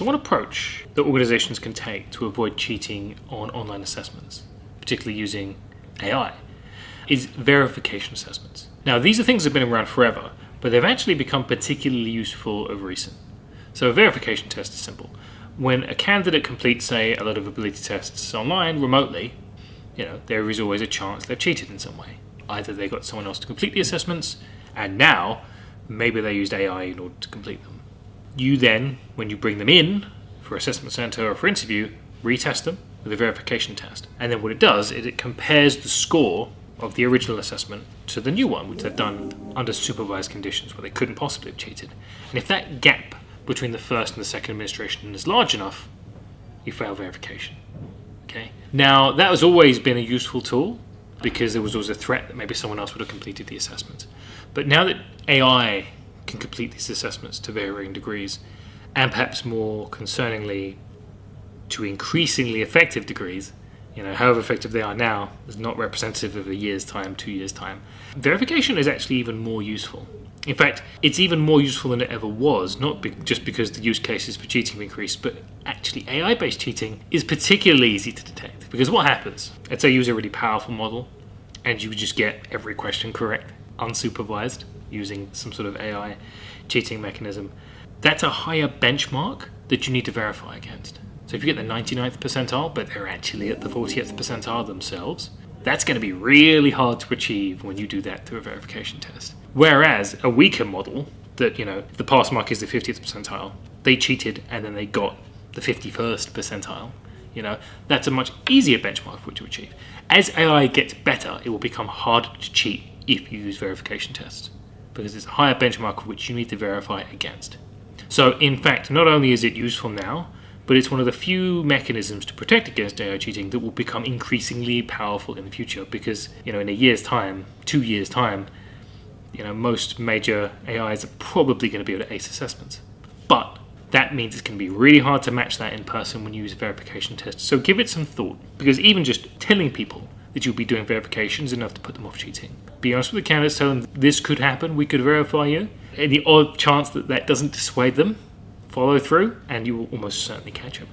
So one approach that organizations can take to avoid cheating on online assessments, particularly using AI, is verification assessments. Now, these are things that have been around forever, but they've actually become particularly useful over recent. So a verification test is simple. When a candidate completes, say, a lot of ability tests online remotely, there is always a chance they've cheated in some way. Either they got someone else to complete the assessments, and now maybe they used AI in order to complete them. You then, when you bring them in for assessment center or for interview, retest them with a verification test. And then what it does is it compares the score of the original assessment to the new one, which they've done under supervised conditions where they couldn't possibly have cheated. And if that gap between the first and the second administration is large enough, you fail verification. Okay. Now, that has always been a useful tool because there was always a threat that maybe someone else would have completed the assessment. But now that AI can complete these assessments to varying degrees, and perhaps more concerningly, to increasingly effective degrees, however effective they are now is not representative of a year's time, 2 years' time. Verification is actually even more useful. In fact, it's even more useful than it ever was, not just because the use cases for cheating have increased, but actually AI-based cheating is particularly easy to detect. Because what happens? Let's say you use a really powerful model, and you just get every question correct, unsupervised, using some sort of AI cheating mechanism. That's a higher benchmark that you need to verify against. So if you get the 99th percentile, but they're actually at the 40th percentile themselves, that's going to be really hard to achieve when you do that through a verification test. Whereas a weaker model that, if the pass mark is the 50th percentile, they cheated and then they got the 51st percentile, that's a much easier benchmark for it to achieve. As AI gets better, it will become harder to cheat if you use verification tests because it's a higher benchmark which you need to verify against. So in fact, not only is it useful now, but it's one of the few mechanisms to protect against AI cheating that will become increasingly powerful in the future because, in a year's time, 2 years' time, most major AIs are probably going to be able to ace assessments. But that means it's going to be really hard to match that in person when you use a verification test. So give it some thought, because even just telling people that you'll be doing verification is enough to put them off cheating. Be honest with the candidates, tell them this could happen, we could verify you. And the odd chance that doesn't dissuade them, follow through, and you will almost certainly catch them.